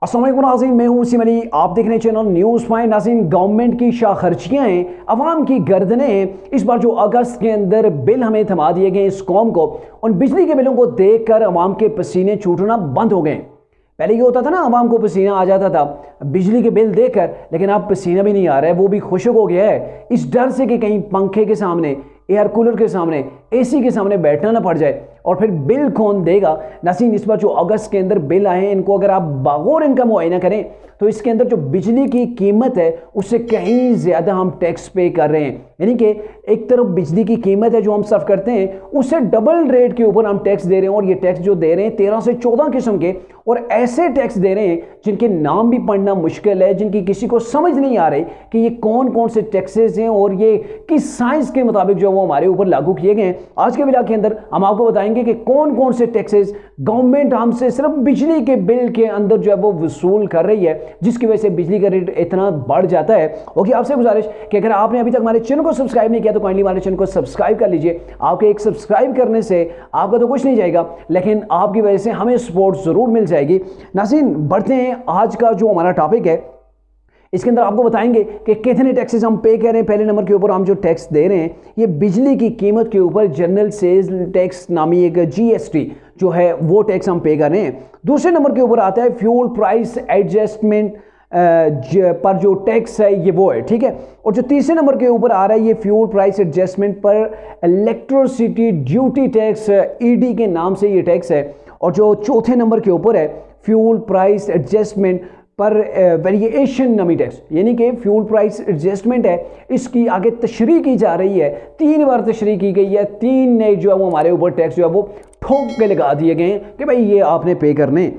अस्सलाम वालेकुम नाज़रीन, मैं हूं वसीम अली। आप देख रहे हैं चैनल न्यूज़ पॉइंट। नाज़रीन, गवर्नमेंट की शाखर्चियाँ हैं, अवाम की गर्दनें हैं। इस बार जो अगस्त के अंदर बिल हमें थमा दिए गए इस कौम को, उन बिजली के बिलों को देखकर अवाम के पसीने छूटना बंद हो गए। पहले ये होता था ना, अवाम को पसीना आ जाता था बिजली के बिल देखकर, लेकिन अब पसीना भी नहीं आ रहा है, वो भी खुशक हो गया है इस डर से कि कहीं पंखे के सामने, एयर कूलर के सामने, एसी के सामने बैठना ना पड़ जाए और फिर बिल कौन देगा। नाज़रीन, इस बार जो अगस्त के अंदर बिल आए हैं, इनको अगर आप बागौर इनका मुआयना करें तो इसके अंदर जो बिजली की कीमत है उससे कहीं ज़्यादा हम टैक्स पे कर रहे हैं। यानी कि एक तरफ बिजली की कीमत है जो हम सर्व करते हैं, उससे डबल रेट के ऊपर हम टैक्स दे रहे हैं। और ये टैक्स जो दे रहे हैं 13 से 14 किस्म के, और ऐसे टैक्स दे रहे हैं जिनके नाम भी पढ़ना मुश्किल है, जिनकी किसी को समझ नहीं आ रही कि ये कौन कौन से टैक्सेस हैं और ये किस साइंस के मुताबिक जो वो हमारे ऊपर लागू किए गए हैं। आज के वीडियो के अंदर हम आपको बताएंगे कि कौन कौन से टैक्सेस गवर्नमेंट हमसे सिर्फ बिजली के बिल के अंदर जो है वो वसूल कर रही है, जिसकी वजह से बिजली का रेट इतना बढ़ जाता है। ओके, आपसे गुजारिश कि अगर आपने अभी तक हमारे चैनल को सब्सक्राइब नहीं किया तो काइंडली हमारे चैनल को सब्सक्राइब कर लीजिए। आपके एक सब्सक्राइब करने से आपका तो कुछ नहीं जाएगा, लेकिन आपकी वजह से हमें सपोर्ट जरूर मिल जाएगी। नाज़रीन, बढ़ते हैं। आज का जो हमारा टॉपिक है, इसके अंदर आपको बताएंगे कि कितने टैक्सेस हम पे कर रहे हैं। पहले नंबर के ऊपर हम जो टैक्स दे रहे हैं, ये बिजली की कीमत के ऊपर जनरल सेल्स टैक्स नामी एक जीएसटी जो है वो टैक्स हम पे कर रहे हैं। दूसरे नंबर के ऊपर आता है फ्यूल प्राइस एडजस्टमेंट पर जो टैक्स है ये वो है, ठीक है। और जो तीसरे नंबर के ऊपर आ रहा है ये फ्यूल प्राइस एडजस्टमेंट पर इलेक्ट्रिसिटी ड्यूटी टैक्स, ईडी के नाम से ये टैक्स है। और जो चौथे नंबर के ऊपर है फ्यूल प्राइस एडजस्टमेंट पर वेरिएशन नामी टैक्स, यानी कि फ्यूल प्राइस एडजस्टमेंट है, इसकी आगे तशरीह की जा रही है। 3 बार तशरीह की गई है, 3 नए जो है वो हमारे ऊपर टैक्स जो है वो ठोक के लगा दिए गए हैं कि भाई ये आपने पे करने।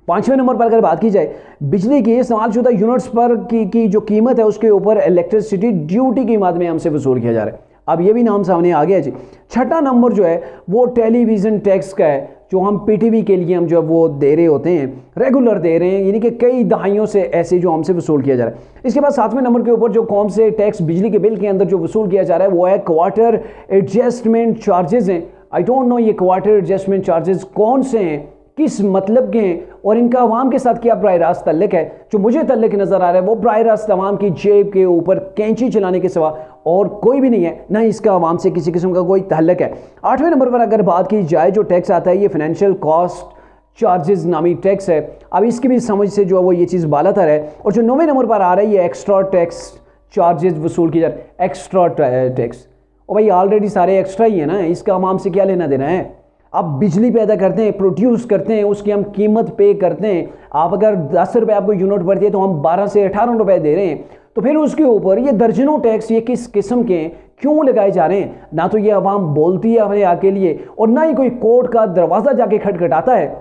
5वें नंबर पर अगर बात की जाए बिजली की इस्तेमालशुदा यूनिट्स पर की जो कीमत है उसके ऊपर इलेक्ट्रिसिटी ड्यूटी की माद में हमसे वसूल किया जा रहा है। अब ये भी नाम सामने आ गया जी। छठा नंबर जो है वो टेलीविज़न टैक्स का है, जो हम पीटीवी के लिए हम जो है वो दे रहे होते हैं, रेगुलर दे रहे हैं, यानी कि कई दहाइयों से ऐसे जो हमसे वसूल किया जा रहा है। इसके बाद 7वें नंबर के ऊपर जो कौन से टैक्स बिजली के बिल के अंदर जो वसूल किया जा रहा है वो है क्वार्टर एडजस्टमेंट चार्जेस हैं। आई डोंट नो ये क्वार्टर एडजस्टमेंट चार्जेस कौन से हैं, किस मतलब के हैं और इनका अवाम के साथ क्या बराह रास्त तल्लुक है। जो मुझे तल्लुक नज़र आ रहा है वो बराह रास्त अवाम की जेब के ऊपर कैंची चलाने के सिवा और कोई भी नहीं है, ना इसका अवाम से किसी किस्म का कोई तल्लुक है। 8वें नंबर पर अगर बात की जाए जो टैक्स आता है ये फाइनेंशियल कॉस्ट चार्जेस नामी टैक्स है। अब इसकी भी समझ से जो है वो ये चीज़ बालातर है। और जो 9वें नंबर पर आ रहा है ये एक्स्ट्रा टैक्स चार्जेस वसूल की जा रही है। एक्स्ट्रा टैक्स, और भाई ऑलरेडी सारे एक्स्ट्रा ही है ना, इसका अवाम से क्या लेना देना है। आप बिजली पैदा करते हैं, प्रोड्यूस करते हैं, उसकी हम कीमत पे करते हैं। आप अगर 10 रुपये आपको यूनिट पड़ती है तो हम 12 से 18 रुपये दे रहे हैं, तो फिर उसके ऊपर ये दर्जनों टैक्स ये किस किस्म के क्यों लगाए जा रहे हैं। ना तो ये अवाम बोलती है अपने आके लिए और ना ही कोई कोर्ट का दरवाज़ा जाके खटखटाता है।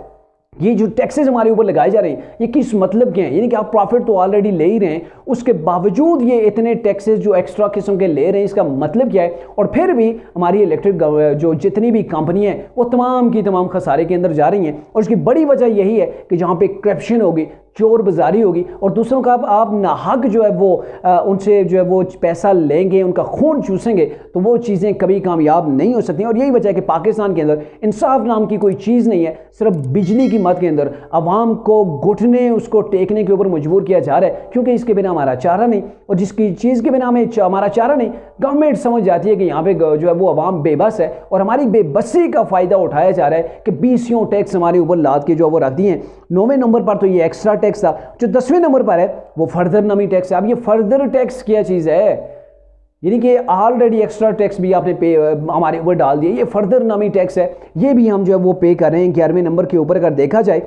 ये जो टैक्सेस हमारे ऊपर लगाए जा रहे हैं ये किस मतलब के हैं, यानी कि आप प्रॉफिट तो ऑलरेडी ले ही रहे हैं, उसके बावजूद ये इतने टैक्सेस जो एक्स्ट्रा किस्म के ले रहे हैं, इसका मतलब क्या है। और फिर भी हमारी इलेक्ट्रिक जो जितनी भी कंपनी है वो तमाम की तमाम खसारे के अंदर जा रही हैं। और इसकी बड़ी वजह यही है कि जहाँ पे करप्शन होगी, चोर बाजारी होगी और दूसरों का आप नाहक जो है वो उनसे जो है वो पैसा लेंगे, उनका खून चूसेंगे, तो वो चीज़ें कभी कामयाब नहीं हो सकती। और यही वजह है कि पाकिस्तान के अंदर इंसाफ नाम की कोई चीज़ नहीं है। सिर्फ बिजली की मद के अंदर अवाम को घुटने उसको टेकने के ऊपर मजबूर किया जा रहा है, क्योंकि इसके बिना हमारा चारा नहीं। और जिसकी चीज़ के बिना हमें हमारा चारा नहीं, गवर्नमेंट समझ जाती है कि यहाँ पे जो है वो अवाम बेबस है और हमारी बेबसी का फ़ायदा उठाया जा रहा है कि 20 टैक्स हमारे ऊपर लाद के जो है वो रख दिए हैं। 9वें नंबर पर तो ये एक्स्ट्रा टैक्स था। जो 10वें नंबर पर है वो फर्दर नामी टैक्स है। अब ये फर्दर टैक्स क्या चीज़ है, यानी कि ऑलरेडी एक्स्ट्रा टैक्स भी आपने पे हमारे ऊपर डाल दिया, ये फर्दर नामी टैक्स है, ये भी हम जो है वो पे कर रहे हैं। 11वें नंबर के ऊपर अगर देखा जाए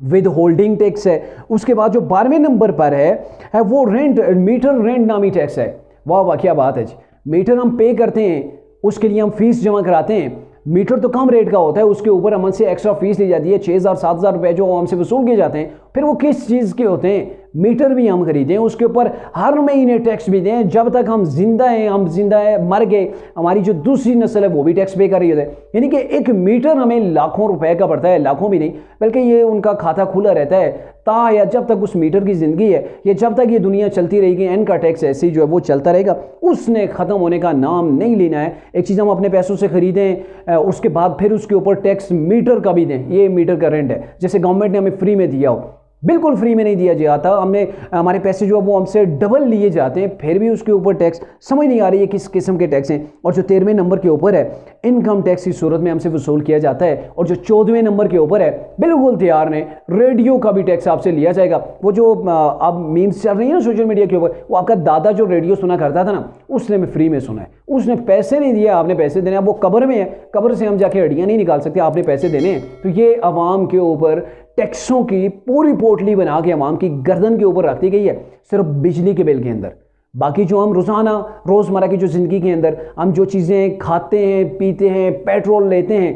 विद होल्डिंग टैक्स है। उसके बाद जो 12वें नंबर पर है वो रेंट, मीटर रेंट नामी टैक्स है। वाह वाह, क्या बात है जी। मीटर हम पे करते हैं, उसके लिए हम फीस जमा कराते हैं। मीटर तो कम रेट का होता है, उसके ऊपर हमसे एक्स्ट्रा फीस ली जाती है, 6,000 7,000 रुपये जो हमसे वसूल किए जाते हैं। फिर वो किस चीज़ के होते हैं, मीटर भी हम खरीदें, उसके ऊपर हर महीने टैक्स भी दें। जब तक हम जिंदा हैं, मर गए, हमारी जो दूसरी नस्ल है वो भी टैक्स पे कर रही होती है। यानी कि एक मीटर हमें लाखों रुपए का पड़ता है, लाखों भी नहीं बल्कि ये उनका खाता खुला रहता है या जब तक उस मीटर की ज़िंदगी है, या जब तक ये दुनिया चलती रहेगी, इनका टैक्स ऐसे ही जो है वो चलता रहेगा, उसने ख़त्म होने का नाम नहीं लेना है। एक चीज़ हम अपने पैसों से ख़रीदें, उसके बाद फिर उसके ऊपर टैक्स मीटर का भी दें। ये मीटर का रेंट है, जैसे गवर्नमेंट ने हमें फ्री में दिया हो, बिल्कुल फ्री में नहीं दिया जाता। हमारे पैसे जो है वो हमसे डबल लिए जाते हैं, फिर भी उसके ऊपर टैक्स समझ नहीं आ रही है किस किस्म के टैक्स हैं। और जो 13वें नंबर के ऊपर है, इनकम टैक्स की सूरत में हमसे वसूल किया जाता है। और जो 14वें नंबर के ऊपर है, बिल्कुल तैयार ने, रेडियो का भी टैक्स आपसे लिया जाएगा। वो जो अब मीम्स चल रही है ना सोशल मीडिया के ऊपर, वो आपका दादा जो रेडियो सुना करता था ना, उसने में फ्री में सुना है, उसने पैसे नहीं दिए, आपने पैसे देने। अब वो कब्र में है, कब्र से हम जाके हड्डियां नहीं निकाल सकते, आपने पैसे देने हैं। तो ये अवाम के ऊपर टैक्सों की पूरी पोटली बना के अवाम की गर्दन के ऊपर रख दी गई है, सिर्फ बिजली के बिल के अंदर। बाकी जो हम रोज़ाना रोज़मर्रा की जो ज़िंदगी के अंदर हम जो चीज़ें खाते हैं, पीते हैं, पेट्रोल लेते हैं,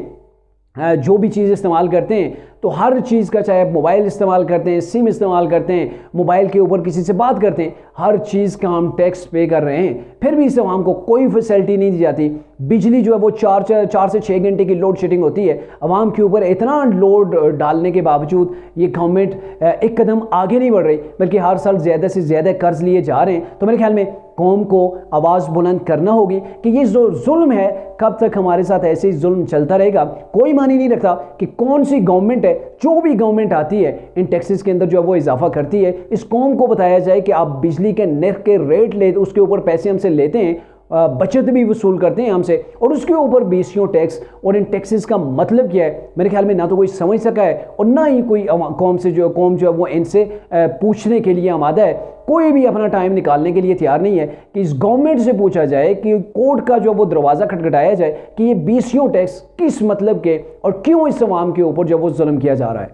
जो भी चीज़ इस्तेमाल करते हैं, तो हर चीज़ का, चाहे आप मोबाइल इस्तेमाल करते हैं, सिम इस्तेमाल करते हैं, मोबाइल के ऊपर किसी से बात करते हैं, हर चीज़ का हम टैक्स पे कर रहे हैं, फिर भी इस आवाम को कोई फैसिलिटी नहीं दी जाती। बिजली जो है वो 4 से 6 घंटे की लोड शेडिंग होती है। आवाम के ऊपर इतना लोड डालने के बावजूद ये गवर्नमेंट एक कदम आगे नहीं बढ़ रही, बल्कि हर साल ज़्यादा से ज़्यादा कर्ज लिए जा रहे हैं। तो मेरे ख्याल में कौम को आवाज़ बुलंद करना होगी कि ये जो जुल्म है, कब तक हमारे साथ ऐसे ही जुल्म चलता रहेगा। कोई मानी नहीं रखता कि कौन सी गवर्नमेंट है, जो भी गवर्नमेंट आती है इन टैक्सेस के अंदर जो है वो इजाफा करती है। इस कौम को बताया जाए कि आप बिजली के नर्ख के रेट ले, उसके ऊपर पैसे हमसे लेते हैं, बचत भी वसूल करते हैं हमसे, और उसके ऊपर बीसीओ टैक्स, और इन टैक्सेस का मतलब क्या है, मेरे ख्याल में ना तो कोई समझ सका है और ना ही कोई कौम जो है वो इनसे पूछने के लिए आमादा है। कोई भी अपना टाइम निकालने के लिए तैयार नहीं है कि इस गवर्नमेंट से पूछा जाए, कि कोर्ट का जो वो दरवाज़ा खटखटाया जाए कि ये बीसीओ टैक्स किस मतलब के और क्यों इस अवाम के ऊपर जो वो जुल्म किया जा रहा है।